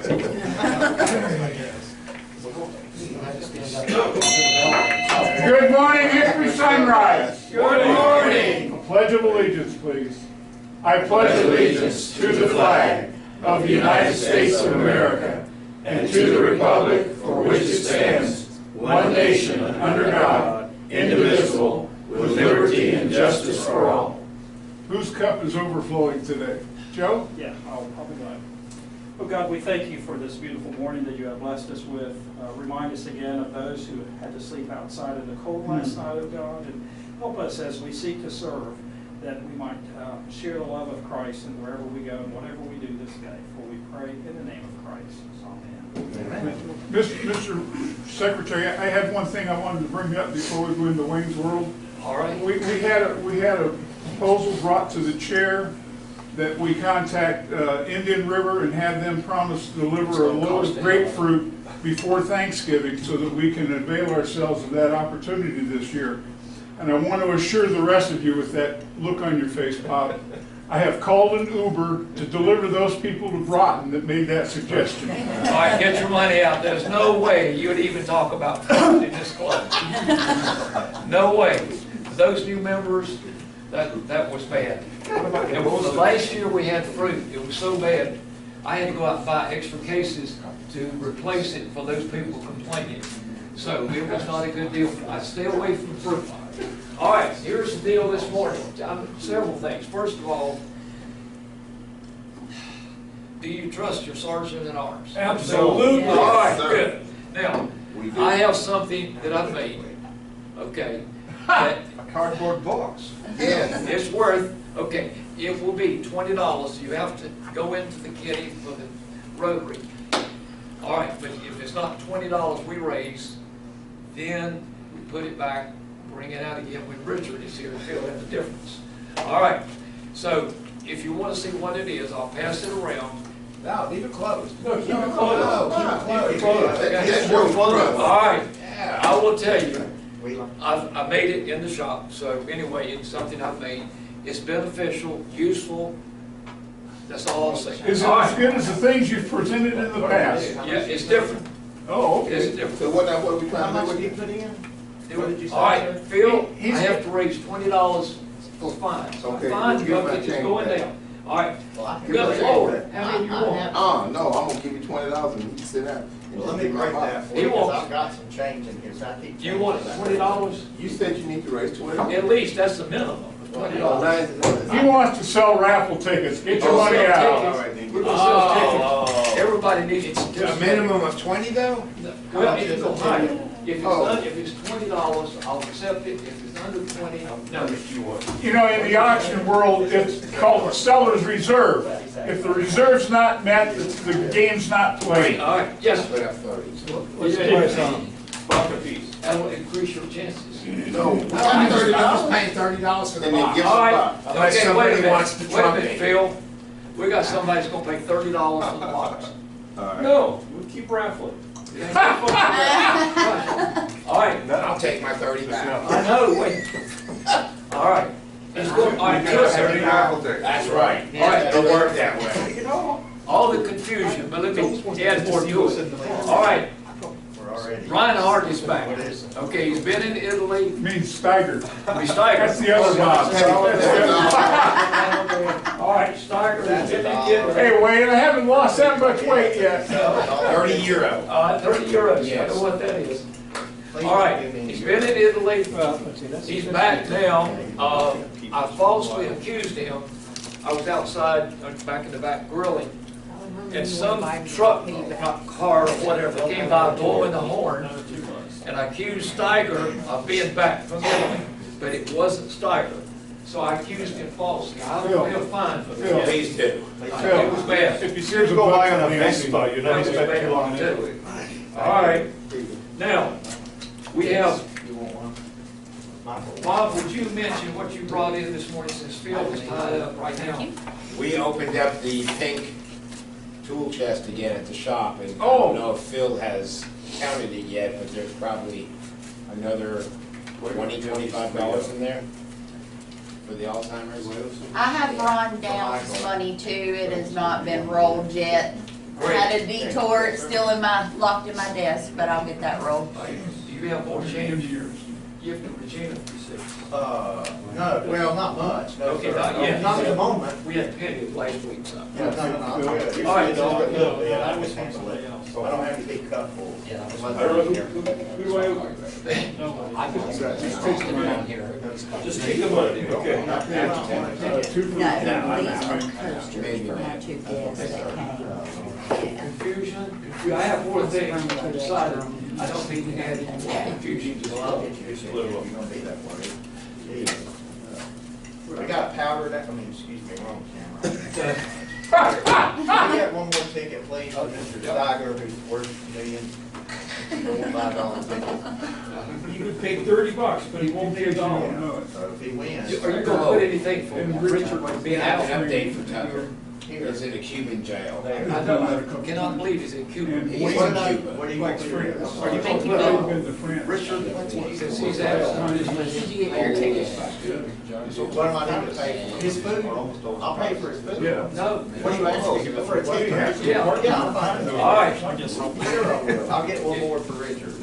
Good morning, Hickory Sunrise. Good morning. A pledge of allegiance, please. I pledge allegiance to the flag of the United States of America and to the republic for which it stands, one nation under God, indivisible, with liberty and justice for all. Whose cup is overflowing today? Joe? Yeah, I'll be glad. Oh God, we thank you for this beautiful morning that you have blessed us with. Remind us again of those who had to sleep outside in the cold last night, oh God, and help us as we seek to serve, that we might share the love of Christ and wherever we go and whatever we do this day. For we pray in the name of Christ. Amen. Mr. Secretary, I had one thing I wanted to bring up before we go into Wayne's World. All right. We had a proposal brought to the chair that we contact Indian River and have them promise to deliver a load of grapefruit before Thanksgiving so that we can avail ourselves of that opportunity this year. And I want to assure the rest of you with that look on your face, Bob, I have called an Uber to deliver those people to Broughton that made that suggestion. All right, get your money out. There's no way you would even talk about fruit in this club. No way. Those new members, that was bad. And the last year we had fruit, it was so bad, I had to go out and buy extra cases to replace it for those people complaining. So it was not a good deal. I stay away from fruit. All right, here's the deal this morning. Several things. First of all, do you trust your sergeant at arms? Absolutely. All right, good. Now, I have something that I've made, okay, that A cardboard box. it's worth, okay, it will be $20. You have to go into the kitty for the Rotary. All right, but if it's not $20 we raise, then we put it back, bring it out again when Richard is here to fill in the difference. All right, so if you want to see what it is, I'll pass it around. No, leave it closed. No, keep it closed. No, keep it closed. Okay. All right, I will tell you, I made it in the shop, so anyway, it's something I've made. It's beneficial, useful, that's all I'll say. Is it as good as the things you've presented in the past? Yeah, it's different. Oh, It's okay. different. So what are we trying How to much do? did you put in? What did you say, All right, sir? Phil, He's- I have to raise $20 for fines. Okay, Fines, we'll give bucket my is going change down. All right, Well, I can good break Lord, that. how many you want? Oh, no, I'm gonna give you $20 and you sit down. and Well, just let me give my break box. that for He you, because wants- I've got some change in here, so I keep. Do you want $20? You said you need to raise $20. At least, that's the minimum, $20. He wants to sell raffle tickets. Get your Oh, money sell out. tickets. All right, then. We're gonna sell tickets. Everybody needs to. A minimum of 20 though? Well, it can go higher. If it's $20, I'll accept it. If it's under 20, no. You know, in the auction world, it's called a seller's reserve. If the reserve's not met, the game's not played. All right, yes, Put up 30. What's the price on them? Buck a piece. that will increase your chances. No. I'm just paying $30 for the And then box. give All us a right, box. Unless okay, somebody wait a wants to minute, wait a trump minute, me. Phil. We got somebody that's gonna pay $30 for the box. All right. No, we'll keep raffling. All right, I'll take my 30 back. I know, wait. All right. He's going, all right, good. That's right. All right. It'll work that way. All the confusion, but let me add more to it. All right, We're already. Ryan Hart is back. What is it? Okay, he's been in Italy. Means staggered. We staggered. That's the other Bob. All right, staggered. He's been in Italy. Hey, Wayne, I haven't lost that much weight yet. 30 euro. 30 euros, I Yes. know what that is. All right, he's been in Italy. He's back now. I falsely accused him. I was outside, back in the back grilling, and some truck, not car or whatever, came by blowing the horn, and I accused Steiger of being back from Italy, but it wasn't Steiger. So I accused him falsely. I'll pay a fine for Phil. that. Please do. It was bad. If you seriously go by on a Vespa, you're That was bad on too. All right, now, we have, Bob, would you mention what you brought in this morning since Phil is tied up right now? We opened up the pink tool chest again at the shop, and I Oh. don't know if Phil has counted it yet, but there's probably another $25 in there for the Alzheimer's. I have run down some money too, it has not been rolled yet. I had a detour, it's still in my, locked in my desk, but I'll get that rolled. Do you have more change gift to Regina? No, well, not much, no, Okay, sir. not yet. Not at the moment. We had pennies last week, so. Yeah, no, I'm good. All right. Usually it's a little bit, I always handle it, so I don't have to be cut full. Just take the money, okay? No, these are posters for my two guests that came. Confusion? I have more things, I decided I don't need to add any more confusion to the law. We got powder that, excuse me, wrong camera. Can I get one more ticket, please, for Mr. Steiger, who's worth a million? $5 ticket. You could pay $30, but he won't pay a dollar. No, So if he wins. Are you gonna put anything for Richard We being have out? an update for Tucker. He's in a Cuban jail. I don't, cannot believe he's in Cuba. And He's What in about, Cuba. what do you like want to France. do? Are you gonna They've put been to France. Richard, since he's out, Did you get your tickets? So what am I need to pay for? His food? I'll pay for his food. Yeah. no. What do you ask me for a Well, you have ticket? to. Yeah. Yeah, I'm fine. All right. Sure I will. I'll get one more for Richard.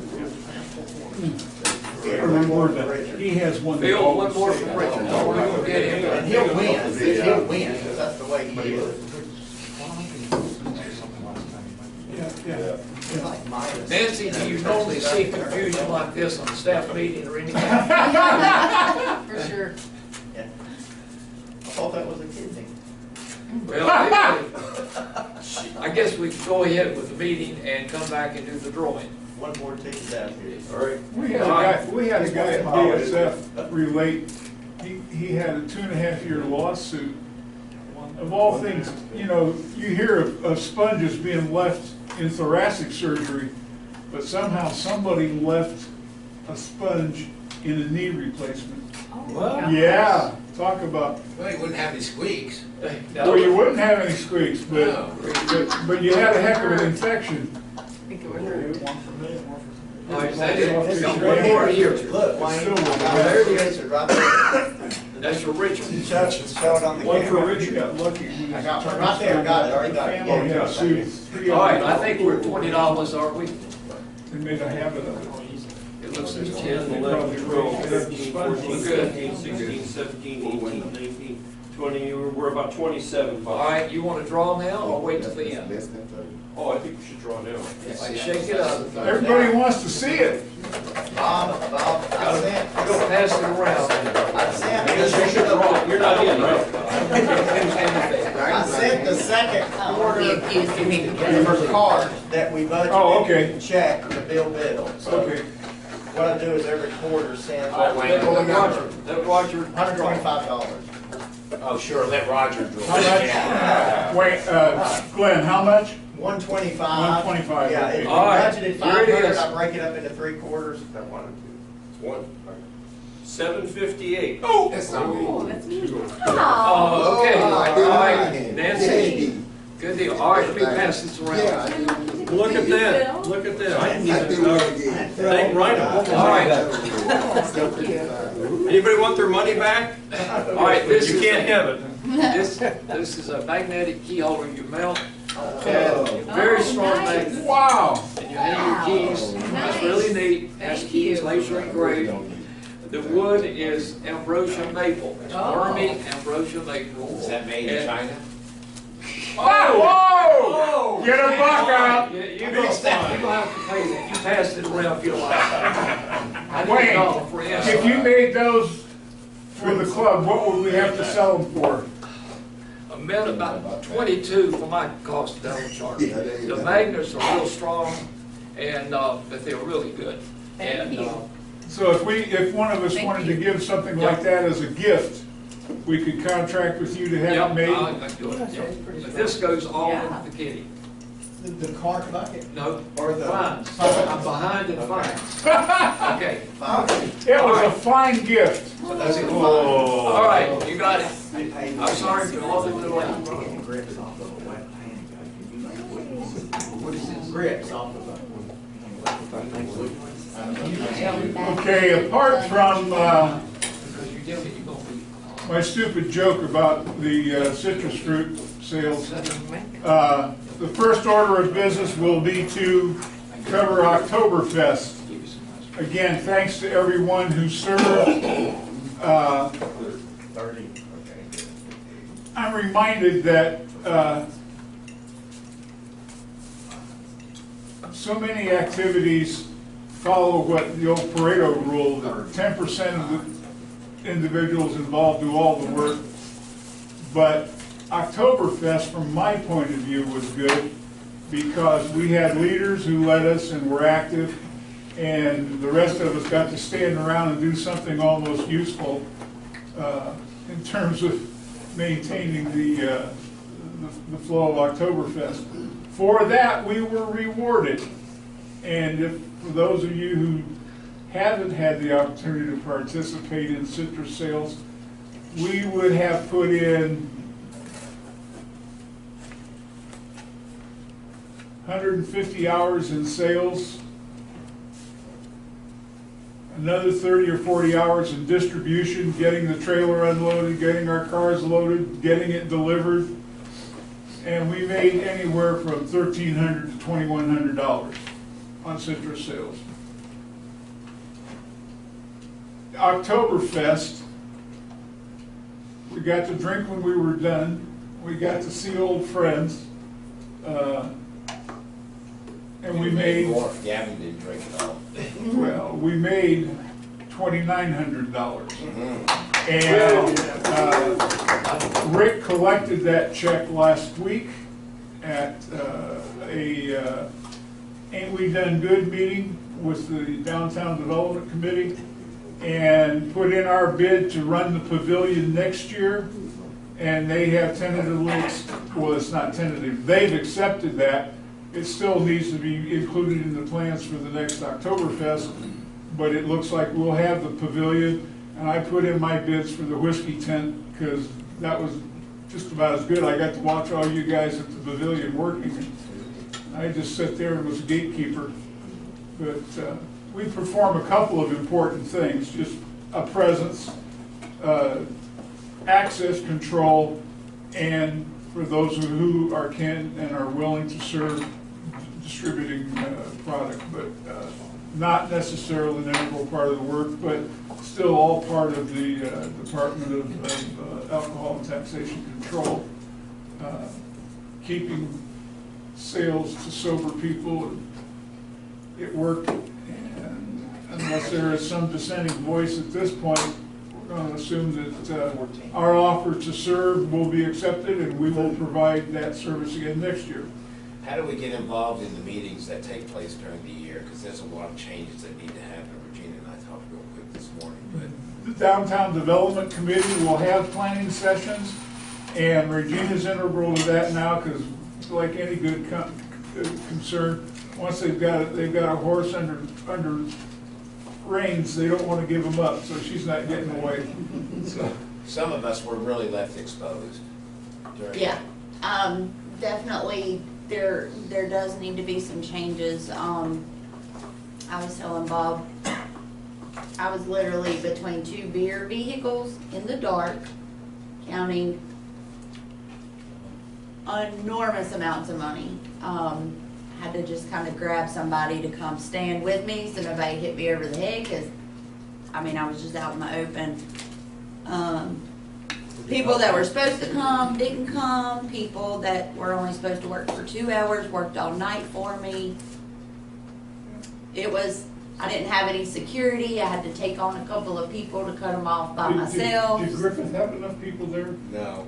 He has one. that Bill, one always more saves. from Richard. Oh, we're gonna get And him. he'll win, he'll win, because that's the way he is. Yeah. Nancy, do you normally see confusion like this on a staff meeting or anything? For sure. Yeah. I thought that was a kidney. Well, I guess we can go ahead with the meeting and come back and do the drawing. One more ticket out here. All right. We had a guy at DSF relate, he had a 2.5-year lawsuit. Of all things, you know, you hear of sponges being left in thoracic surgery, but somehow somebody left a sponge in a knee replacement. What? Yeah, talk about, Well, he wouldn't have any squeaks. well, you wouldn't have any squeaks, but you had a heck of an infection. All right, that's got one more here. Look, Wayne, Still with there it is, right there. That's for Richard. Show it on the One for camera. Richard. You got lucky. I got one right there, got it, already got it. Oh, yeah, see. All right, I think we're at $20, aren't we? They made a habit of it. It looks like 10, 10. 11, 12, 13, 14, Good. 15, 16, 17, 18, 19, 20, we're about 27. All right, you want to draw now or wait till the end? Oh, I think we should draw now. Shake it up. Everybody wants to see it. Bob, I sent, Go pass it around. I sent, You're not in, right? I sent the second Oh, quarter he accused me. for card that we budgeted. Oh, okay. Check to Bill Biddle. So Okay. what I do is every quarter send All right, Wayne, pull the number. Let Roger. $125. Oh, sure, let Roger draw. How much? Yeah. Wait, Glenn, how much? 125. 125, Yeah, okay. if we All right, budgeted here it 500, is. I break it up into 3 quarters. If I wanted to. One. 758. That's not Oh, me. that's me. Oh, okay, all right, Hey. Nancy, good deal. All right, let me pass this around. Look at that, look at that. I didn't even know. Thank Rhino. All right, Thank you. Anybody want their money back? all right, this You is, can't have it. this is a magnetic key holder you mount. And very strong magnet. Wow. And you hang your keys. It's really neat. Has Thank keys, you. laser engraved. The wood is ambrosia maple. It's wormy ambrosia maple. Is that made in And- China? Oh, whoa! Get a buck out. Yeah, you're gonna have to pay that. You pass it around if you like. I need Wayne, a dollar for If you made those for the club, what would we have to sell them for? a minute about 22 for my cost down charge. The magnets are real strong and, but they're really good. Thank And, you. So if one of us Thank wanted to you. give something like that as a gift, we could contract with you to have Yep, it made? I do it. Yep. But this goes all Yeah. into the kitty. The card bucket? No, Or the- fines. I'm behind in fines. Okay, It was a fine gift. that's it. All right, you got it. I'm sorry for all the delay. Grips off of Okay, apart from Because you give me, you're gonna be. my stupid joke about the citrus fruit sales, the The first order of business will be to cover Oktoberfest. Again, thanks to everyone who served. 30, okay. I'm reminded that so many activities follow what the old Pareto rule, that 10% of the individuals involved do all the work. But Oktoberfest, from my point of view, was good because we had leaders who led us and were active, and the rest of us got to stand around and do something almost useful in terms of maintaining the flow of Oktoberfest. For that, we were rewarded. And if, for those of you who haven't had the opportunity to participate in citrus sales, we would have put in 150 hours in sales, another 30 or 40 hours in distribution, getting the trailer unloaded, getting our cars loaded, getting it delivered, and we made anywhere from $1,300 to $2,100 on citrus sales. Oktoberfest, we got to drink when we were done, we got to see old friends, and we made, Gavin didn't drink at all. well, we made $2,900. And Rick collected that check last week at a Ain't We Done Good meeting with the Downtown Development Committee, and put in our bid to run the pavilion next year. And they have tentatively, well, it's not tentative, they've accepted that. It still needs to be included in the plans for the next Oktoberfest, but it looks like we'll have the pavilion. And I put in my bids for the whiskey tent because that was just about as good. I got to watch all you guys at the pavilion working. I just sat there and was a gatekeeper. But we perform a couple of important things, just a presence, access control, and for those who are can and are willing to serve, distributing product, but not necessarily an integral part of the work, but still all part of the Department of Alcohol and Taxation Control, keeping sales to sober people. It worked, and unless there is some dissenting voice at this point, we're going to assume that our offer to serve will be accepted, and we will provide that service again next year. How do we get involved in the meetings that take place during the year? Because there's a lot of changes that need to happen. Regina and I talked real quick this morning, but The Downtown Development Committee will have planning sessions, and Regina's integral to that now, because like any good concern, once they've got a horse under reins, they don't want to give them up, so she's not getting away. So, some of us were really left exposed during. Yeah, definitely, there does need to be some changes. I was telling Bob, I was literally between two beer vehicles in the dark, counting enormous amounts of money. Had to just kind of grab somebody to come stand with me so nobody hit me over the head, because, I mean, I was just out in the open. People that were supposed to come didn't come. People that were only supposed to work for 2 hours worked all night for me. It was, I didn't have any security. I had to take on a couple of people to cut them off by myself. Did Griffith have enough people there? No.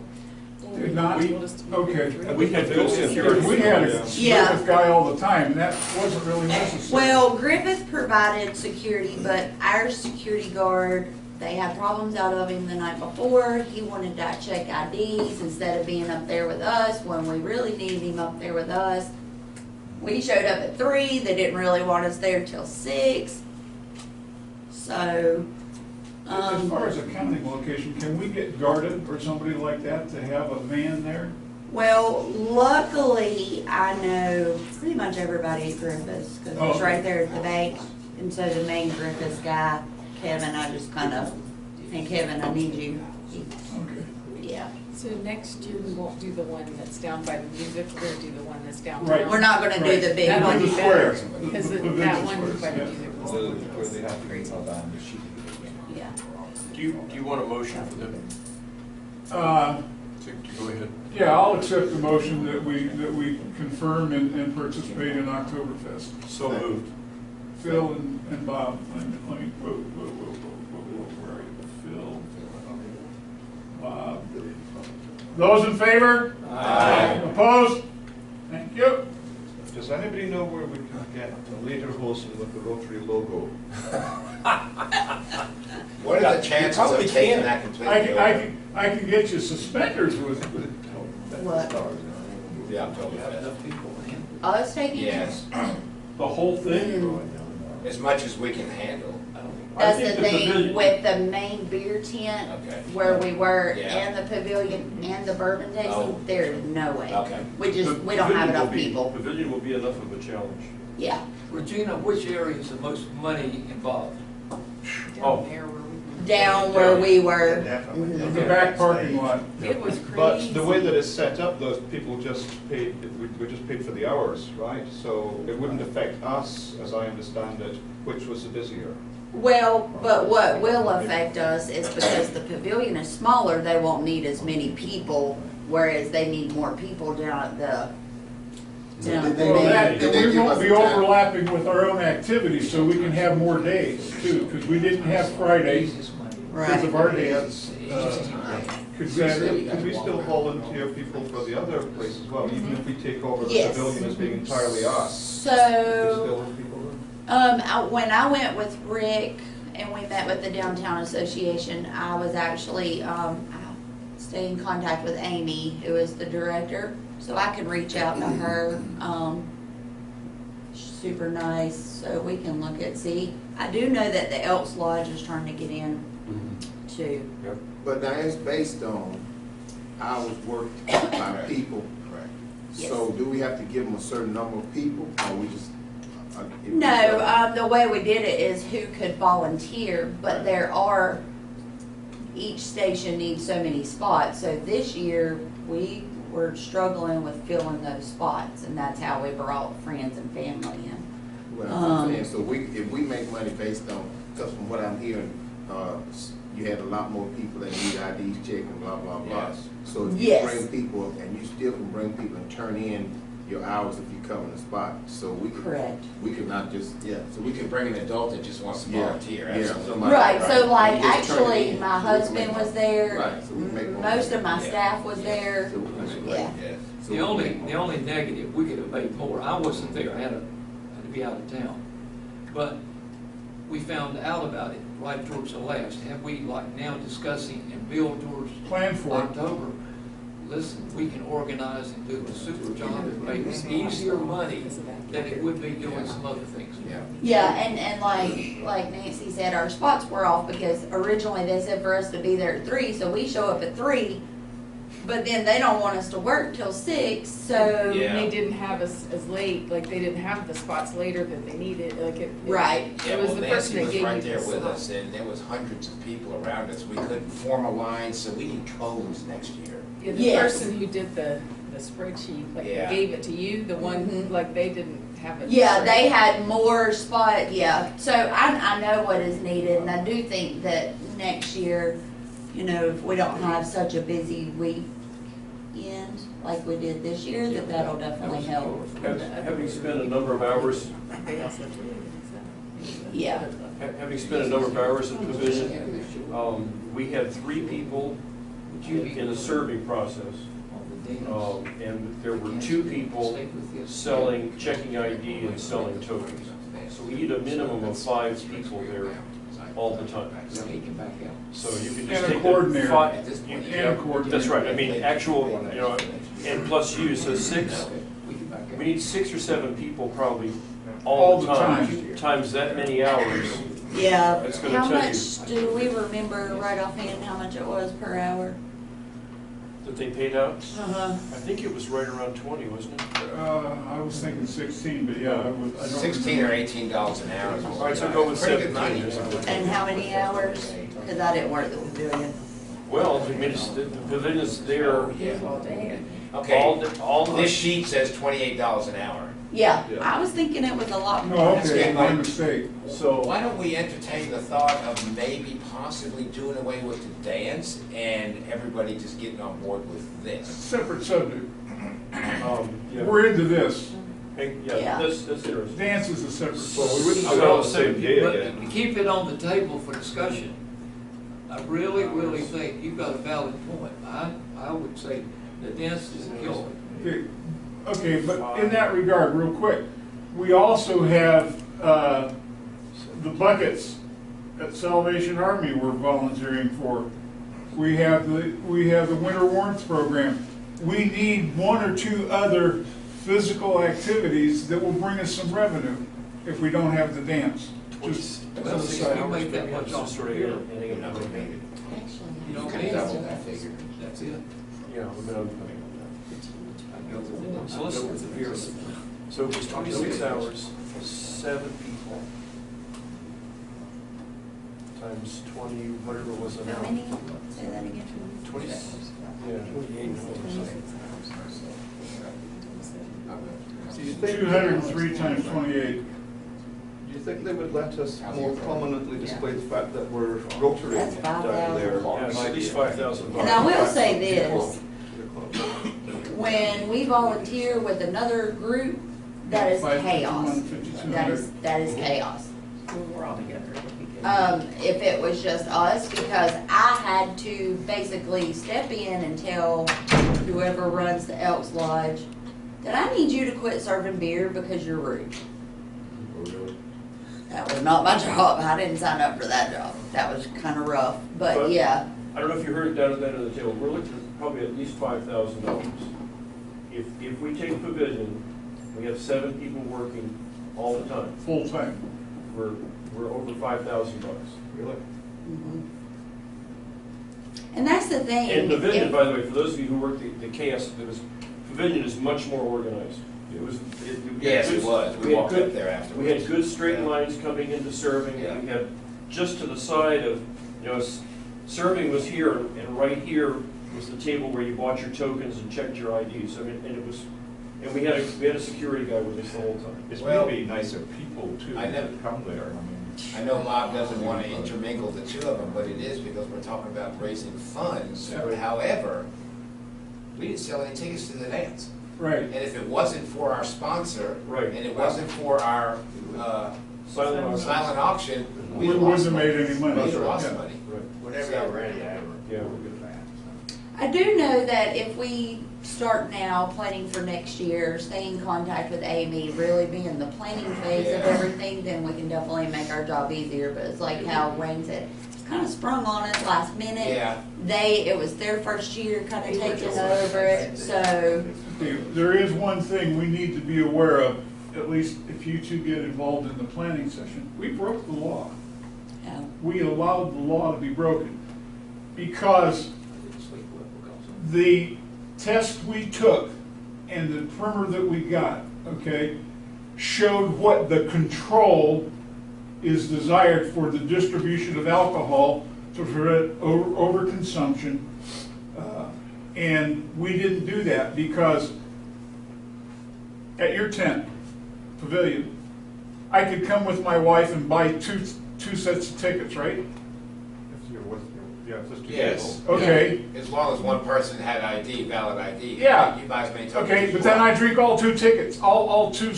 Did not? Okay. We had good security. We had a Yeah. Griffith guy all the time, and that wasn't really necessary. Well, Griffith provided security, but our security guard, they had problems out of him the night before. He wanted to check IDs instead of being up there with us when we really needed him up there with us. We showed up at 3. They didn't really want us there till 6. So, As far as a counting location, can we get guarded or somebody like that to have a man there? well, luckily, I know pretty much everybody at Griffith's, because it's right there at the bank. And so the main Griffith's guy, Kevin, I just kind of, hey Kevin, I need you. Okay. Yeah, So next year we won't do the one that's down by the music, we're gonna do the one that's downtown. Right. We're not gonna do the big That one. would be The better, square. because The that square, one by the yeah. music was. Where they have to be on the sheet. Yeah. Do you want a motion for them Uh, to go ahead? Yeah, I'll accept the motion that we confirm and participate in Oktoberfest. So moved. Phil and Bob, let me, whoa, where are you? Phil, Bob. Those in favor? Aye. Opposed? Thank you. Does anybody know where we can get a lederhosen with the Rotary logo? What are the chances of probably taking can. that completely over? I can get you suspenders with, What? The Oktoberfest. Us taking it? Yes, The whole thing? as much as we can handle. I That's think the the thing, pavilion- with the main beer tent, Okay. where we were, Yeah. and the pavilion, and the bourbon Oh. tasting, there's no way. Okay. We don't have enough people. Pavilion will be enough of a challenge. Yeah, Regina, which area is the most money involved? Oh. Down there where we. down where we were. Definitely. Mhm. the back parking lot. It was But crazy. the way that it's set up, those people just paid, we just paid for the hours, right? So it wouldn't affect us, as I understand it, which was the busier. Well, but what will affect us is because the pavilion is smaller, they won't need as many people, whereas they need more people down at the, down at the Well, that, main. Did they and we give won't us be a time? overlapping with our own activities, so we can have more days too, because we didn't have Fridays because of our days. Could we still volunteer people for the other place as well, even if we take over the Yes. pavilion as being entirely us? There's So, still people there? when I went with Rick and we met with the Downtown Association, I was actually, I stayed in contact with Amy, who is the director, so I can reach out to her. She's super nice, so we can look at, see. I do know that the Elks Lodge is trying to get in too. But now it's based on hours worked by people. Correct. So do we have to give them a certain number of people, or we just? if we- No, the way we did it is who could volunteer, but there are, each station needs so many spots. So this year, we were struggling with filling those spots, and that's how we brought friends and family in. Well, I'm saying, so if we make money based on, because from what I'm hearing, you had a lot more people that need IDs checked and blah, blah, blah. Yes. So if you Yes. bring people, and you still can bring people and turn in your hours if you come in the spot, so we could. Correct. We could not just, yeah. So we could bring an adult that just wants to Yeah, volunteer, yeah, absolutely. somebody- Right, so like, You just turn it actually, in, my so we can husband make was money. there, Right, so we can make more most of my Yeah. staff was there, So we can make money. yeah. Yeah. So The we can only, make more. the only negative, we could have made more, I wasn't there, I had to be out of town. But we found out about it right towards the last. Have we, like now discussing and build towards Plan for it. October? Listen, we can organize and do a super job and make easier money than it would be doing some other things. Yeah. Yeah, and like Nancy said, our spots were off because originally they said for us to be there at 3, so we show up at 3. But then they don't want us to work till 6, so. Yeah. They didn't have us as late, like they didn't have the spots later that they needed, like it. Right. Yeah, It was well, the person Nancy that was gave right you there the with slot. us, and there was hundreds of people around us. We couldn't form a line, so we need codes next year. Yeah, the Yes. person who did the spreadsheet, like Yeah. gave it to you, the one, Mhm. like they didn't have it. Yeah, straight. they had more spot, yeah. So I know what is needed, and I do think that next year, you know, if we don't have such a busy weekend like we did this year, that that'll definitely help. Having spent a number of hours, They also did, so. Yeah. having spent a number of hours at the Pavilion, we had 3 people in the serving process. And there were 2 people selling, checking ID and selling tokens. So we need a minimum of 5 people there all the time. So you can just And a take coordinator. the 5. And a coordinator. That's right, I mean, actual, you know, and plus you, so 6, we need 6 or 7 people probably all the time. Times that many hours. Yeah. It's gonna How tell you. much, do we remember right offhand how much it was per hour? That they paid out? Uh-huh. I think it was right around 20, wasn't it? I was thinking 16, but yeah, I don't 16 or remember. $18 an hour. All right, so go with Pretty good 17 money. or something. And how many hours? Because I didn't work the pavilion. Well, I mean, the pavilion's there All day. Okay, all this the, sheet says $28 an hour. Yeah, I was thinking it was a lot more. Oh, okay, my mistake. So why don't we entertain the thought of maybe possibly doing away with the dance and everybody just getting on board with this? Separate subject. yeah. We're into this. Hey, Yeah. yeah, that's interesting. Dance is a separate Well, we subject. wouldn't I do it will on the say, same day But again. to keep it on the table for discussion, I really, really think you've got a valid point. I would say the dance is a killer. Okay, but in that regard, real quick, we also have, the buckets at Salvation Army we're volunteering for. We have the winter warmth program. We need one or two other physical activities that will bring us some revenue if we don't have the dance. Just as Well, a see, side. you make that much Just off sort the of beer. ending up with maybe. You don't Could need double it. that figure. That's it. Yeah, I mean, so let's look at the beer. So it was 26 hours, 7 people, times 20, whatever it was an How hour. many? Say that again. 20, yeah, 28 hours. Do you think- 203 times 28. Do you think they would let us more prominently display the fact that we're Rotary That's down there? Yeah, it's at least $5,000. And I will say this, when we volunteer with another group, that is chaos. That is chaos. When we're all together, it would be good. If it was just us, because I had to basically step in and tell whoever runs the Elks Lodge that I need you to quit serving beer because you're rude. That was not my job. I didn't sign up for that job. That was kind of rough, but yeah. I don't know if you heard it down at the end of the table, we're looking at probably at least $5,000. If we take pavilion, we have 7 people working all the time, Full time. we're over $5,000. Really? Mhm. And that's the thing. And pavilion, if- by the way, for those of you who work the chaos, pavilion is much more organized. Yes, it was. We walked up there afterwards. We had good straight lines coming into serving, Yeah. and we had just to the side of, serving was here, and right here was the table where you bought your tokens and checked your IDs. I mean, and we had a security guy with us the whole time. It's Well, maybe nicer people too I know. that come there. I mean, I know Bob doesn't want to intermingle the two of them, but it is because we're talking about raising funds. Yeah. However, we didn't sell any tickets to the dance. Right. And if it wasn't for our sponsor, Right. and it wasn't for our Silent silent auction, We we'd wouldn't lost have money. made any money. We'd have lost Yeah. money. Right. Whenever you're ready, Yeah, we're good. I do know that if we start now planning for next year, stay in contact with Amy, really be in the planning phase of Yeah. everything, then we can definitely make our job easier. But it's like how Wayne said, it's kind of sprung on us last minute. Yeah. It was their first year kind of taking over it, so, Okay, there is one thing we need to be aware of, at least if you two get involved in the planning session. We broke the law. yeah. We allowed the law to be broken because the test we took and the primer that we got, okay, showed what the control is desired for the distribution of alcohol to prevent overconsumption. And we didn't do that because at your tent, pavilion, I could come with my wife and buy two sets of tickets, right? if you're with, yeah, just to Yes. Okay. As long as one person had ID, valid ID. Yeah. You buy as many tokens. Okay, as but you then want. I drink all 2 tickets, all 2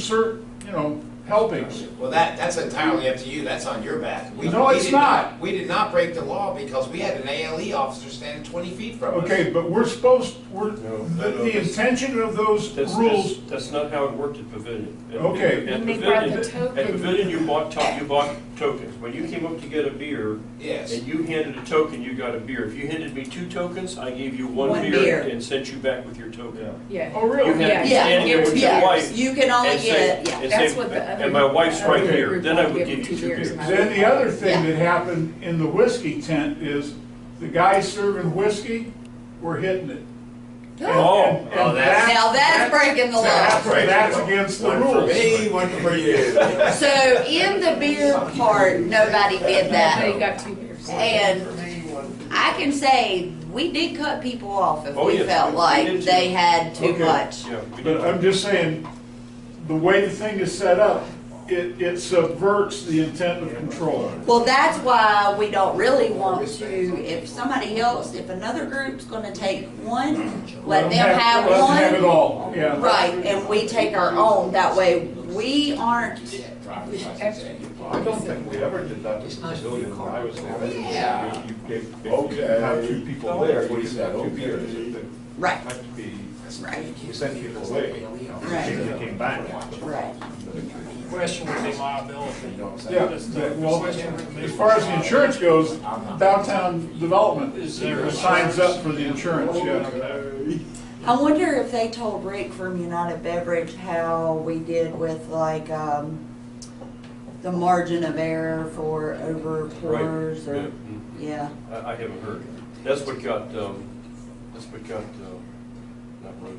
helpings. Well, that's entirely up to you, that's on your back. No, it's did not. We did not break the law because we had an ALE officer standing 20 feet from us. Okay, but No, the intention of those That's, rules, that's not how it worked at Pavilion. Okay. At When they brought the Pavilion, at token. Pavilion, you bought tokens. When you came up to get a beer, Yes. and you handed a token, you got a beer. If you handed me 2 tokens, I gave you one One beer beer. and sent you back with your token. Yeah. oh You really? had to be Yeah, standing there with your yeah. wife. You can only and say- get, yeah. and That's say, what the other. and my wife's right Okay. here, group then I wanted would to give you 2 beers. and I Then the other thing Yeah. that happened in the whiskey tent is the guys serving whiskey were hitting it. Oh, oh, that's- Now that's breaking the law. That's against the One for rules. me, one for you. So in the beer part, nobody did They that. got 2 beers. And I can say we did cut people off if Oh, we yes, felt we like did too. they had too Okay. much. Yeah, we But did. I'm just saying, the way the thing is set up, it subverts the intent of control. Well, that's why we don't really want to, if somebody else, if another group's gonna take one, let them have Let them have it one. all, yeah. Right, and we take our own, that way we aren't, I don't think we ever did that with the pavilion when I was there. Yeah. You gave, if you had two people there, you could have two beers. It right, had to be, right, we sent people away. Right. They came back. right. Question would be liability. Yeah, well, as far as the insurance goes, downtown development signs up for the insurance, yeah. I wonder if they told Rick from United Beverage how we did with like, the margin of error for over pours Yeah. or, yeah. I haven't heard. That's what got, not Road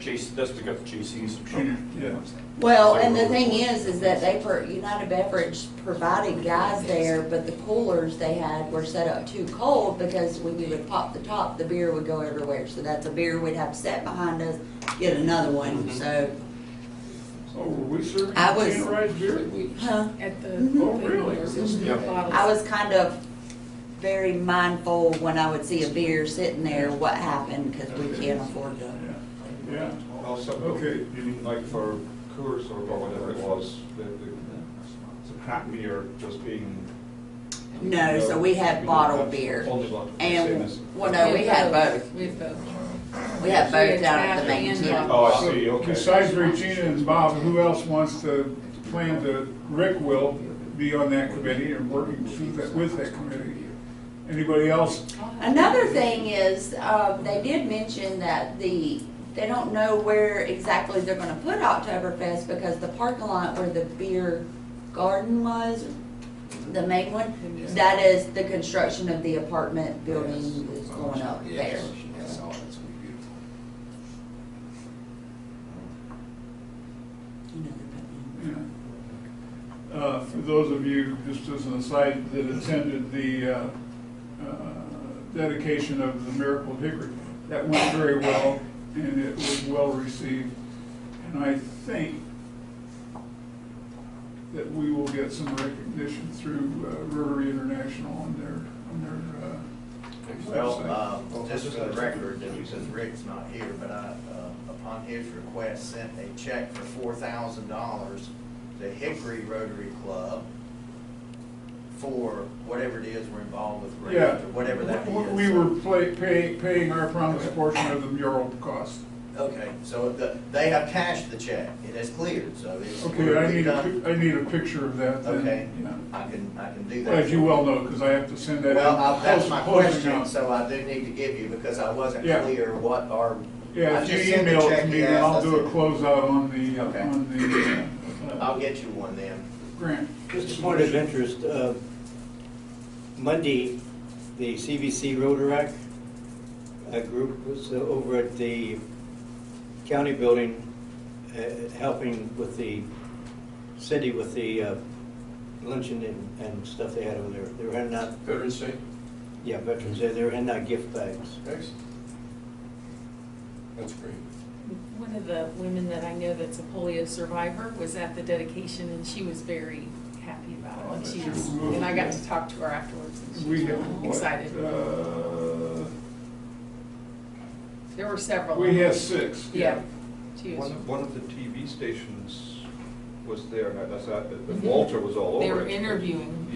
Chase, that's what got the JC's in trouble. Yeah. Well, and the thing is that United Beverage provided guys there, but the coolers they had were set up too cold because when you would pop the top, the beer would go everywhere. So that's a beer we'd have to set behind us, get another one, so, Oh, were we serving I was- containerized beer? huh? At the. Oh, really? I was kind of very mindful when I would see a beer sitting there, what happened, because we can't afford to. Yeah. Also, Okay. you mean like for Coors or whatever it was, the craft beer just being. No, so we had bottled beer. Only bottled, same And, as. well, no, we had both. We had both. We had both down at the main And tent. tap. Oh, I see, okay. Besides Regina and Bob, who else wants to plan to, Rick will be on that committee and working through that, with that committee. Anybody else? Another thing is, they did mention that they don't know where exactly they're gonna put Oktoberfest because the parking lot where the beer garden was, the main one, that is the construction of the apartment building is going up there. Yes, oh, that's gonna be beautiful. You know, they're putting in- For those of you, just as an aside, that attended the dedication of the Miracle of Hickory, that went very well, and it was well received. And I think that we will get some recognition through Rotary International on their Well, website. just for the record, and because Rick's not here, but I, upon his request, sent a check for $4,000 to Hickory Rotary Club for whatever it is we're involved with, Yeah. or whatever that is. We were paying our promised portion of the mural cost. Okay, so they have cashed the check, it has cleared, so it's. Okay, I need done. I need a picture of that then. Okay, Yeah. I can do that. As you well know, because I have to send that in. Well, that's my Closing question, out. so I do need to give you, because I wasn't Yeah. clear what our. Yeah, I if you just sent the email it check to me, he then asked I'll us do a to- closeout on the, Okay. I'll get you one then. grant. Just a point of interest, Monday, the CVC Rotaract group was over at the county building, helping with the city with the luncheon and stuff they had over there. They were handing out, Veterans Day? yeah, Veterans Day, they were handing out gift bags. Excellent. That's great. One of the women that I know that's a polio survivor was at the dedication and she was very happy about it. And she was, and I got to talk to her afterwards and We she have, was what, excited. There were several. We have 6. Yeah. She was, One of the TV stations was there, now that's, Mhm. Walter was all over it. they were interviewing.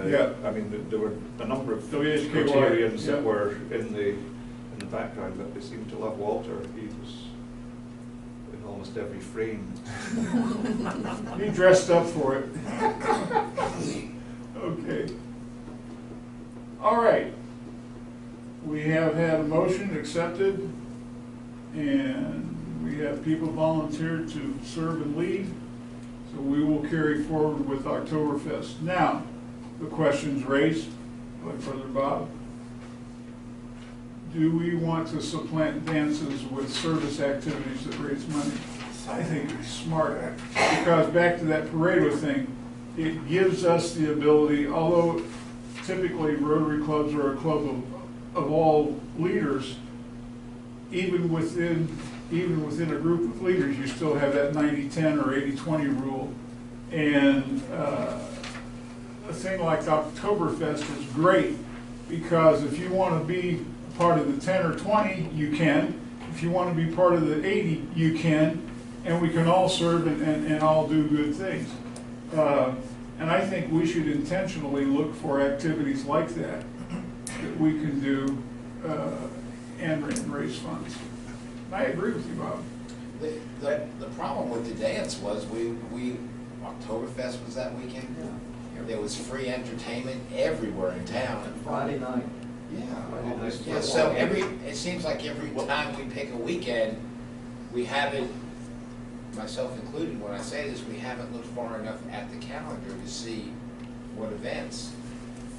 Yeah. I mean, there were a number of WHKY, Rotarians yeah. that were in the background, but they seemed to love Walter. He was in almost every frame. He dressed up for it. Okay. All right. We have had a motion accepted, and we have people volunteered to serve and lead, so we will carry forward with Oktoberfest. Now, the questions raised by Brother Bob. Do we want to supplant dances with service activities that raise money? I think it's smart, because back to that Pareto thing, it gives us the ability, although typically Rotary clubs are a club of of all leaders, even within a group of leaders, you still have that 90-10 or 80-20 rule. And a thing like Oktoberfest is great, because if you want to be part of the 10 or 20, you can. If you want to be part of the 80, you can. And we can all serve and all do good things. And I think we should intentionally look for activities like that we can do and raise funds. I agree with you, Bob. The problem with the dance was Oktoberfest was that weekend. There was free entertainment everywhere in town. Friday night. Yeah, so it seems like every time we pick a weekend, we haven't, myself included, when I say this, we haven't looked far enough at the calendar to see what events.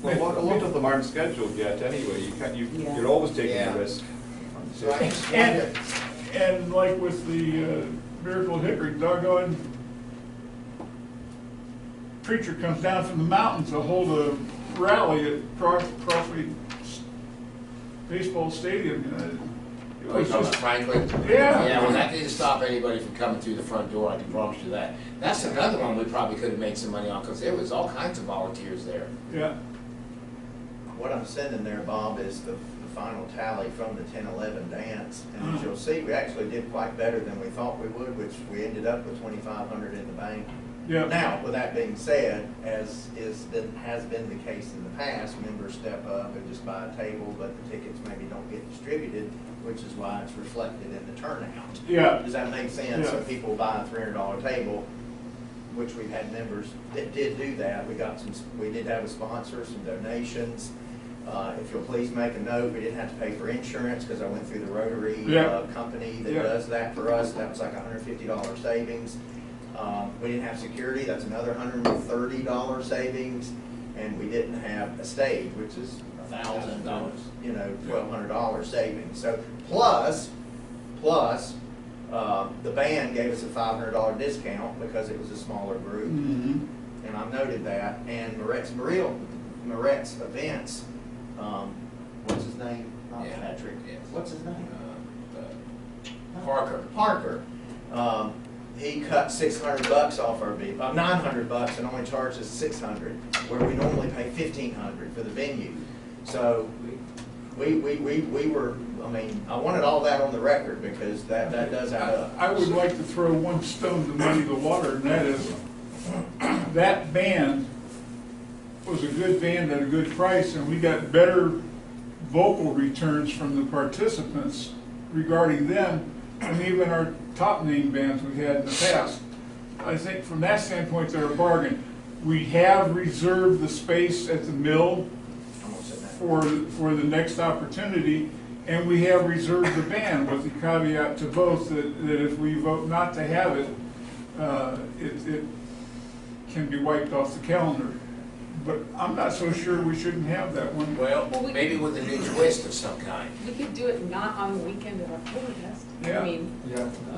Well, a lot of them aren't scheduled yet anyway. You're always taking a risk. So I just wonder, And like with the Miracle Hickory, doggone preacher comes down from the mountains to hold a rally at Crosby Baseball Stadium. It oh, was you're talking just, about Franklin? Yeah. Yeah, well, that didn't stop anybody from coming through the front door, I can promise you that. That's another one we probably could have made some money on, because there was all kinds of volunteers there. yeah. What I'm sending there, Bob, is the final tally from the 10-11 dance. And as you'll see, we actually did quite better than we thought we would, which we ended up with $2,500 in the bank. Yeah. Now, with that being said, as has been the case in the past, members step up and just buy a table, but the tickets maybe don't get distributed, which is why it's reflected in the turnout. Yeah. Does that make sense? So Yeah. people buy a $300 table, which we've had members that did do that. We did have a sponsor, some donations. If you'll please make a note, we didn't have to pay for insurance because I went through the Rotary company that does that for us. That was like $150 savings. We didn't have security, that's another $130 savings, and we didn't have a stage, which is $1,000, $1,200 savings. So plus, the band gave us a $500 discount because it was a smaller group, and I noted that. And Moret's events, what's his name? Not Yeah. Patrick. Yes. What's his name? Parker. Parker. He cut $600 off our bill, $900 and only charged us $600, where we normally pay $1,500 for the venue. So we were, I mean, I wanted all that on the record because that does add up. I would like to throw one stone to muddy the water, and that is, that band was a good band at a good price, and we got better vocal returns from the participants regarding them than even our top name bands we had in the past. I think from that standpoint, they're a bargain. We have reserved the space at the mill for the next opportunity, and we have reserved the band with the caveat to both that if we vote not to have it, it can be wiped off the calendar. But I'm not so sure we shouldn't have that one. Well, Well, we maybe could- with a new twist of some kind. We could do it not on the weekend of Oktoberfest. Yeah. I mean,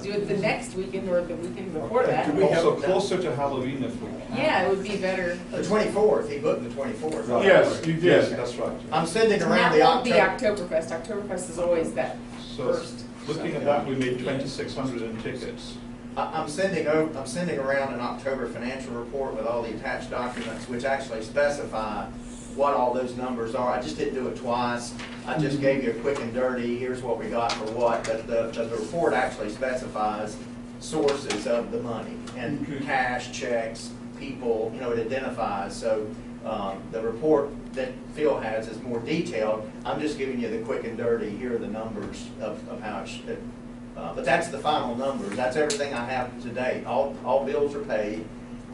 do it the next weekend or the weekend before that. Also closer to Halloween if we can. Yeah, it would be better. The 24th, he booked the 24th. Right. Yes, you did. Yes, that's right. I'm sending And around that the won't be October. Oktoberfest. Oktoberfest is always that So first. looking at that, we made 2,600 in tickets. I'm sending around an October financial report with all the attached documents, which actually specify what all those numbers are. I just didn't do it twice. I just gave you a quick and dirty, here's what we got for what, but the report actually specifies sources of the money and cash, checks, people, it identifies. So the report that Phil has is more detailed. I'm just giving you the quick and dirty, here are the numbers of how it should. But that's the final numbers. That's everything I have to date. All bills are paid,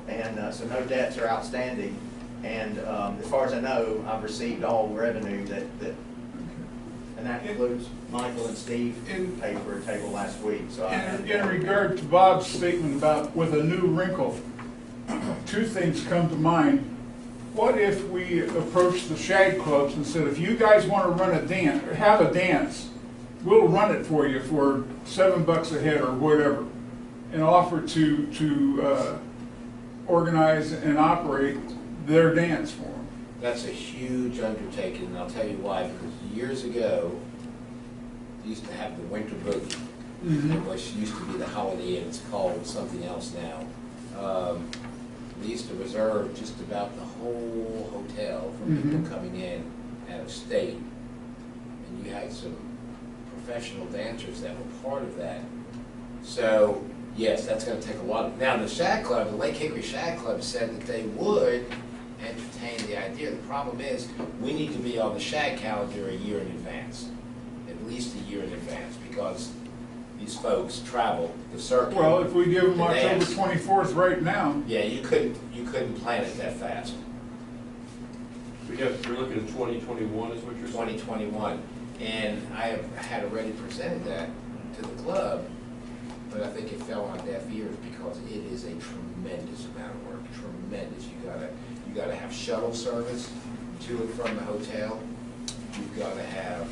and so no debts are outstanding. And as far as I know, I've received all revenue and that includes Michael and Steve paid for a table last week. So In regard to Bob's statement about with a new wrinkle, two things come to mind. What if we approach the shag clubs and said, if you guys want to run a dance or have a dance, we'll run it for you for $7 a head or whatever, and offer to organize and operate their dance for them. That's a huge undertaking, and I'll tell you why, because years ago, they used to have the winter boogie, which used to be the Holiday Inn, it's called something else now. They used to reserve just about the whole hotel for people coming in out of state. And you had some professional dancers that were part of that. So, yes, that's gonna take a lot. Now, the Shag Club, the Lake Hickory Shag Club said that they would entertain the idea. The problem is, we need to be on the Shag calendar a year in advance, at least a year in advance, because these folks travel the circuit. Well, if we give them to October dance. 24th right now, Yeah, you couldn't plan it that fast. You're looking at 2021 is what you're saying? 2021, and I have had already presented that to the club, but I think it fell on deaf ears because it is a tremendous amount of work, tremendous. You gotta have shuttle service to and from the hotel. You've gotta have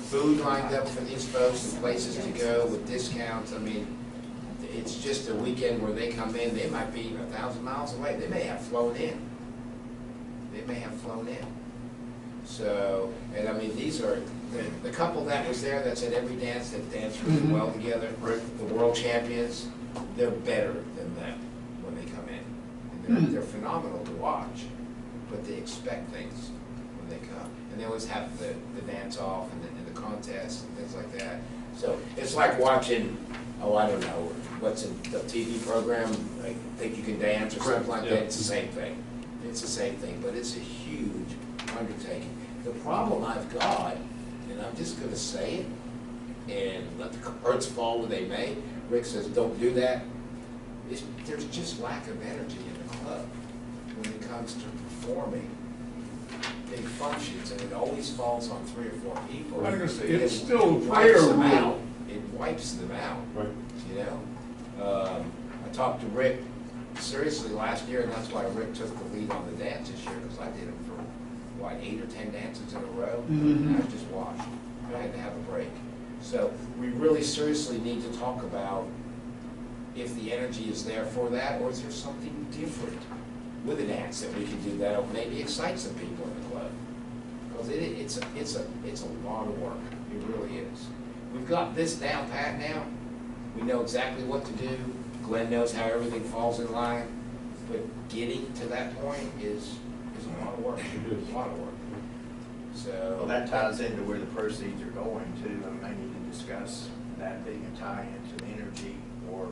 food lined up for these folks and places to go with discounts. I mean, it's just a weekend where they come in, they might be 1,000 miles away. They may have flown in. So, and I mean, these are, the couple that was there that's at every dance that danced really well together, the world champions, they're better than them when they come in. And they're phenomenal to watch, but they expect things when they come. And they always have the dance off and the contests and things like that. So it's like watching, I don't know, what's in the TV program, like Think You Can Dance or something like that. It's the same thing. It's the same thing, but it's a huge undertaking. The problem I've got, and I'm just gonna say it, and let the cards fall where they may, Rick says, don't do that. There's just lack of energy in the club when it comes to performing big functions, and it always falls on 3 or 4 people. like I say, it's still a It prayer wipes them rule. out. It wipes them out, Right. you know? I talked to Rick seriously last year, and that's why Rick took the lead on the dance this year, because I did them for, 8 or 10 dances in a row, and I just watched. I had to have a break. So we really seriously need to talk about if the energy is there for that, or is there something different with a dance that we can do that will maybe excite some people in the club? Because it's a lot of work. It really is. We've got this down pat now. We know exactly what to do. Glenn knows how everything falls in line. But getting to that point is a lot of work. It is a lot of work. So. Well, that ties into where the proceeds are going too. I may need to discuss that being a tie into energy or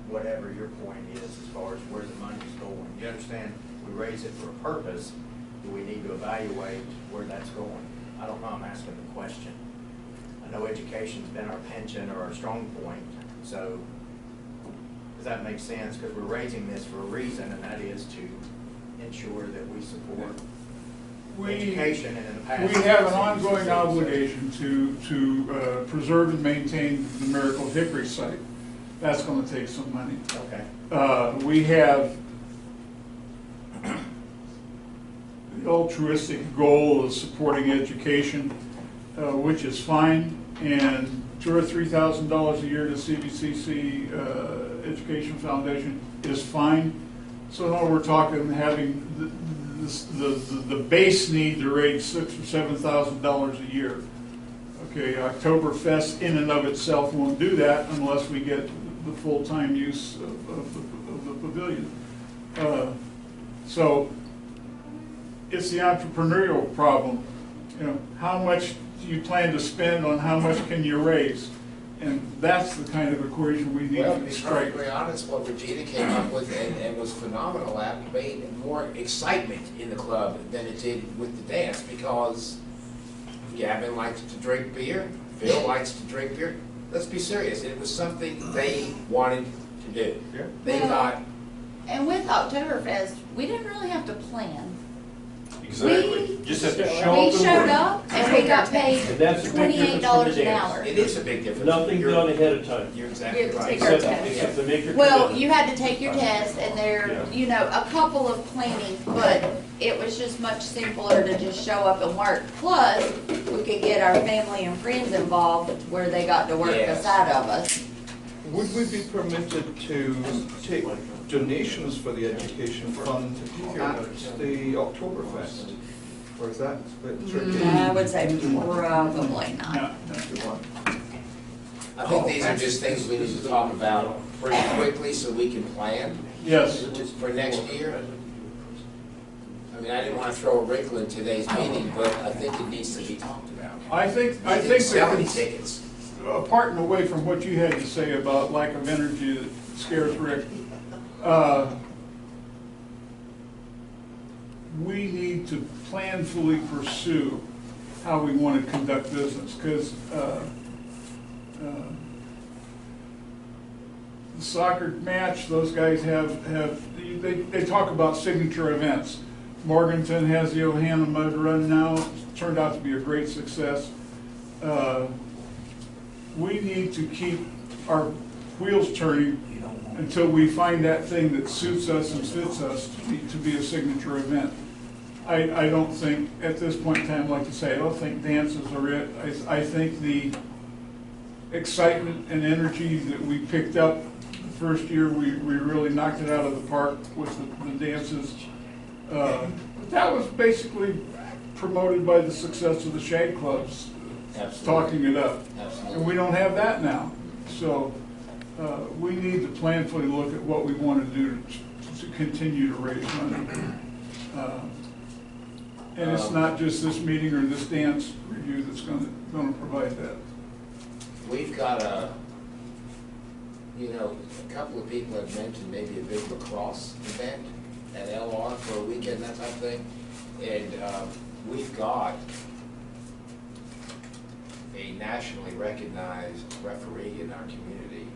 whatever your point is as far as where the money's going. You understand, we raise it for a purpose. Do we need to evaluate where that's going? I don't know, I'm asking the question. I know education's been our penchant or our strong point, so does that make sense? Because we're raising this for a reason, and that is to ensure that we support education, and in the past. We have an ongoing obligation to preserve and maintain the Miracle Hickory site. That's gonna take some money. Okay. We have the altruistic goal of supporting education, which is fine, and $2,000 or $3,000 a year to CVCC Education Foundation is fine. So now we're talking having the base need to raise $6,000 or $7,000 a year. Okay, Oktoberfest in and of itself won't do that unless we get the full-time use of the pavilion. So it's the entrepreneurial problem. You know, how much do you plan to spend on how much can you raise? And that's the kind of equation we need Well, to to be strike. perfectly honest, what Regina came up with and was phenomenal at made more excitement in the club than it did with the dance, because Gavin likes to drink beer, Phil likes to drink beer. Let's be serious, it was something they wanted to do. Yeah. They Well, thought, And with Oktoberfest, we didn't really have to plan. Exactly. We- Just have to show We up and showed work. up and we got paid And that's the big difference from the $28 an dance. hour. it is a big difference. Nothing You're- done ahead of time. You're You exactly have to right. take our Except, test. except to make your Well, commitment. you had to take your test and there, you know, a couple of planning, but it was just much simpler to just show up and work. Plus, we could get our family and friends involved where they got to work Yes. beside of us. Would we be permitted to take donations for the education fund at the Oktoberfest? Or is that a bit tricky? I would say probably not. No, I think these are just things we need to talk about pretty quickly so we can plan yes. for next year. I mean, I didn't want to throw a wrinkle in today's meeting, but I think it needs to be talked about. I think We didn't sell any that tickets. apart and away from what you had to say about lack of energy that scares Rick, we need to planfully pursue how we want to conduct business, because the soccer match, those guys they talk about signature events. Morganton has the Ohana Mud Run now, it's turned out to be a great success. We need to keep our wheels turning until we find that thing that suits us and fits us to be a signature event. I don't think, at this point in time, like to say, I don't think dances are it. I think the excitement and energy that we picked up the first year, we really knocked it out of the park with the dances. That was basically promoted by the success of the shag clubs, Absolutely. talking it up. Absolutely. And we don't have that now. So we need to planfully look at what we want to do to continue to raise money. And it's not just this meeting or this dance review that's going to provide that. We've got a couple of people have mentioned maybe a big lacrosse event at LR for a weekend, that type of thing. And we've got a nationally recognized referee in our community,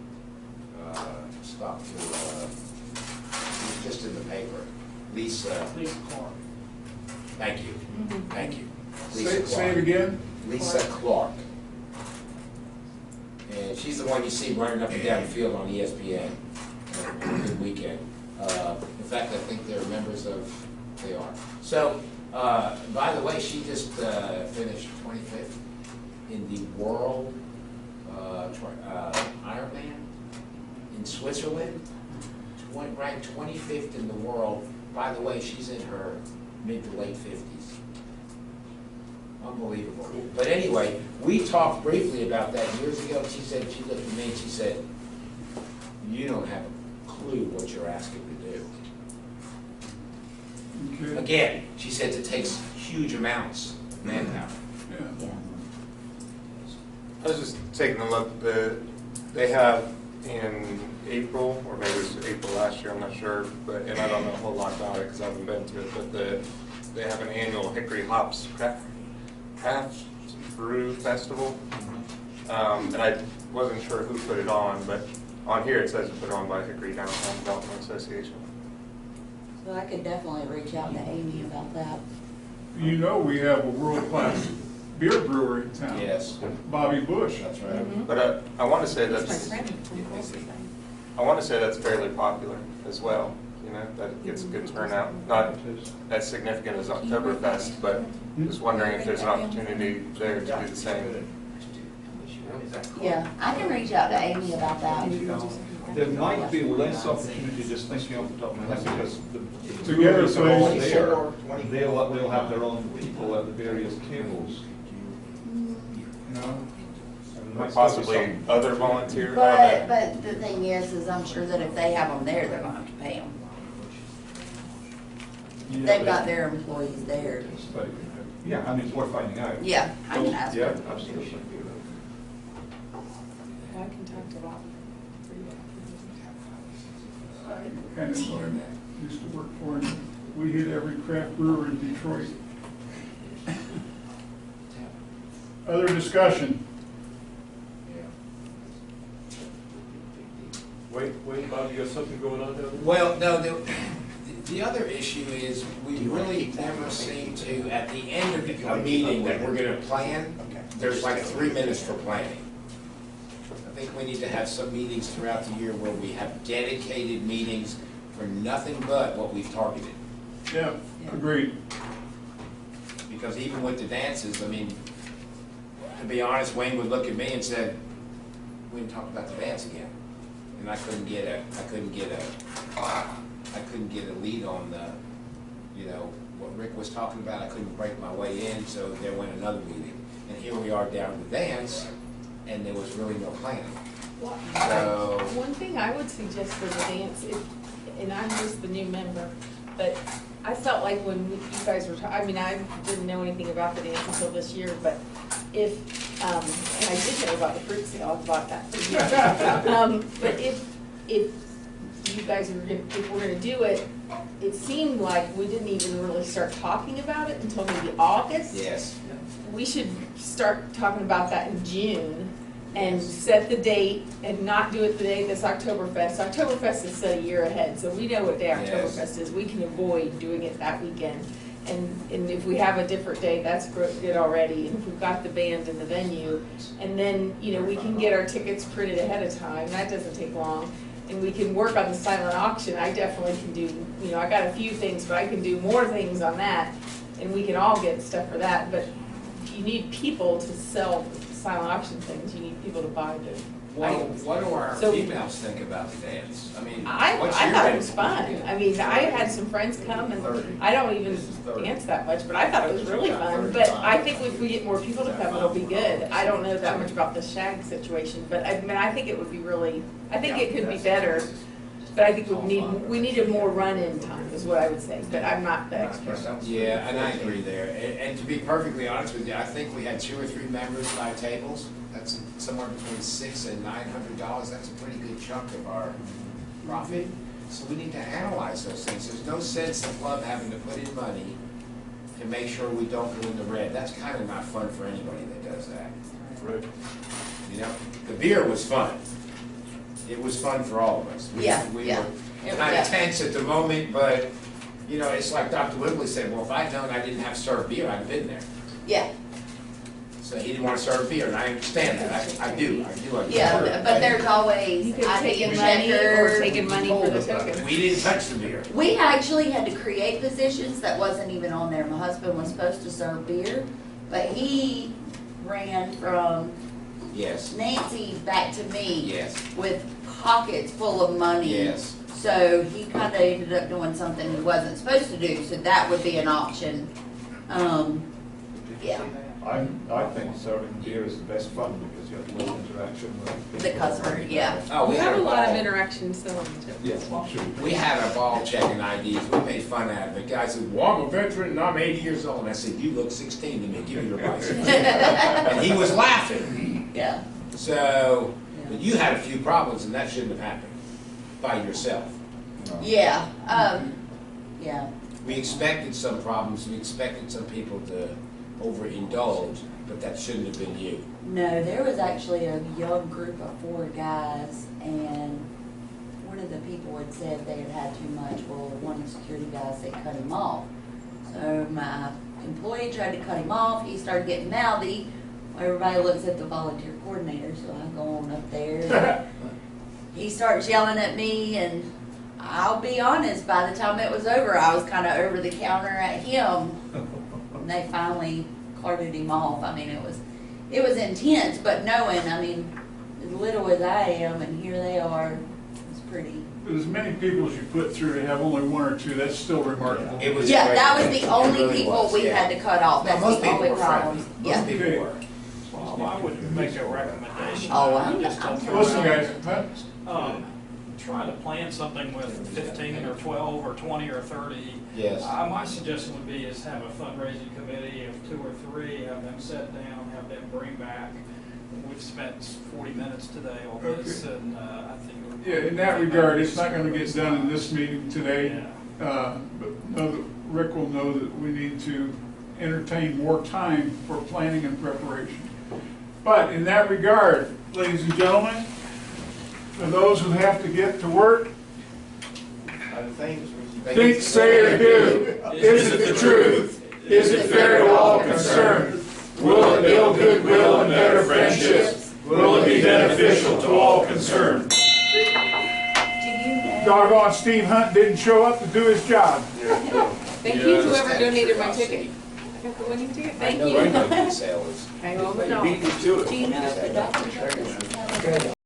Scott, he's just in the paper, Lisa Clark. Thank you, thank you. Say Lisa it Clark. again? Lisa Clark. And she's the one you see running up and down the field on ESPN on a good weekend. In fact, I think they're members of, they are. So, by the way, she just finished 25th in the World Ironman in Switzerland. Ranked 25th in the world. By the way, she's in her mid to late 50s. Unbelievable. But anyway, we talked briefly about that years ago. She said, she looked at me and she said, you don't have a clue what you're asking to do. Okay. Again, she says it takes huge amounts of manpower. Yeah. I was just taking a look, they have in April, or maybe it was April last year, I'm not sure, but, and I don't know a whole lot about it because I haven't been to it, but they have an annual Hickory Hops Craft Brew Festival. And I wasn't sure who put it on, but on here it says put on by Hickory Downtown Development Association. So I could definitely reach out to Amy about that. You know we have a world-class beer brewer in town. Yes, Bobby Bush. that's right. But I want to say That's my that's, friend from Colchester. I want to say that's fairly popular as well, you know, that it gets a good turnout. Not as significant as Oktoberfest, but just wondering if there's an opportunity there to do the same. Yeah, I can reach out to Amy about that. There might be less opportunity, just thinking off the top of my head, because the Together, brewers are all please. there. They'll have their own people at the various tables. You know? And might still be Possibly some- other volunteers. I don't know. But the thing is I'm sure that if they have them there, they're gonna have to pay them. Yeah, They've got their employees there. but, yeah, I mean, it's worth finding out. Yeah, I can ask Yeah, her. absolutely. I can talk to Bob. Kind of used to work for him. We hit every craft brewer in Detroit. Other discussion? Wait, Bob, you got something going on down there? Well, no, the other issue is we really never seem to, at the end of a meeting that we're gonna plan, there's like 3 minutes for planning. I think we need to have some meetings throughout the year where we have dedicated meetings for nothing but what we've targeted. Yeah, agreed. Because even with the dances, I mean, to be honest, Wayne would look at me and said, we didn't talk about the dance again. and I couldn't get a lead on the, you know, what Rick was talking about. I couldn't break my way in, so there went another meeting. And here we are down to dance, and there was really no planning. So, One thing I would suggest for the dance, and I'm just the new member, but I felt like when you guys were, I mean, I didn't know anything about the dance until this year, but if, and I did know about the fruit sale, I bought that for you. But if you guys are, if we're gonna do it, it seemed like we didn't even really start talking about it until maybe August. yes. We should start talking about that in June and set the date and not do it the day this Oktoberfest. Oktoberfest is set a year ahead, so we know what day Yes. Oktoberfest is. We can avoid doing it that weekend. And if we have a different day, that's good already. And if we've got the band in the venue, and then, you know, we can get our tickets printed ahead of time. That doesn't take long. And we can work on the silent auction. I definitely can do, you know, I got a few things, but I can do more things on that. And we can all get stuff for that, but you need people to sell the silent auction things. You need people to buy the items. What do our So- females think about the dance? I mean, I what's thought your it was fun. I mean, I had some friends come and I don't even dance that much, but I thought it was really fun. But I think if we get more people to come, it'll be good. I don't know that much about the shag situation, but I mean, I think it would be really, I think it could be better. But I think we needed more run-in time is what I would say, but I'm not the expert. Yeah, and I agree there. And to be perfectly honest with you, I think we had 2 or 3 members, 5 tables. That's somewhere between $600 and $900. That's a pretty good chunk of our profit. So we need to analyze those things. There's no sense the club having to put in money to make sure we don't go in the red. That's kind of not fun for anybody that does that. Right. You know, the beer was fun. It was fun for all of us. We Yeah. were It was, kind yeah. of tense at the moment, but, you know, it's like Dr. Whibley said, well, if I'd known I didn't have to serve beer, I'd have been there. Yeah, So he didn't want to serve beer, and I understand that. I do understand. yeah, but there's always You could have ID taken money or checker. taken money for the token. We didn't touch the beer. We actually had to create positions that wasn't even on there. My husband was supposed to serve beer, but he ran from Yes, Nancy back to me yes, with pockets full of money. yes. So he kind of ended up doing something he wasn't supposed to do, so that would be an option. Yeah, I think serving beer is the best fun because you have little interaction with the customer, yeah. Oh, We we have had a lot of ball. interactions selling too. Yes, sure. We had a ball checking IDs. We made fun out of it. Guy said, well, I'm a veteran and I'm 80 years old. And I said, you look 16 to me. Give me your license. And he was laughing. Yeah, So, but you had a few problems, and that shouldn't have happened by yourself. yeah, yeah. We expected some problems, we expected some people to overindulge, but that shouldn't have been you. No, there was actually a young group of 4 guys, and one of the people had said they had had too much. Well, one of the security guys, they cut him off. So my employee tried to cut him off. He started getting mouthy. Everybody looks at the volunteer coordinator, so I go on up there. He starts yelling at me, and I'll be honest, by the time it was over, I was kind of over the counter at him. And they finally carted him off. I mean, it was intense, but knowing, I mean, as little as I am, and here they are, it's pretty. But as many people as you put through to have only 1 or 2, that's still remarkable. It was Yeah, great. that was the It only really people was, we yeah. had to cut off. No, That's most the people only were friendly. problem. Most Yeah. people Okay. were. Well, I would make a recommendation. Oh, I'm Listen, guys, Try to plan something with 15 or 12 or 20 or 30. Yes. My suggestion would be is have a fundraising committee of 2 or 3, have them sit down, have them bring back. We've spent 40 minutes today on this, and I think it would. yeah, in that regard, it's not gonna get done in this meeting today. Yeah. But know that Rick will know that we need to entertain more time for planning and preparation. But in that regard, ladies and gentlemen, for those who have to get to work, think, say, or do. Is it the truth? Is it fair to all concerned? Will it build goodwill and better friendships? Will it be beneficial to all concerned? Do you know? Doggone Steve Hunt didn't show up to do his job. Thank you, whoever donated my ticket. I got the winning ticket, I thank know you. right now, sailors. I will know. Do you know if the doctor's office is having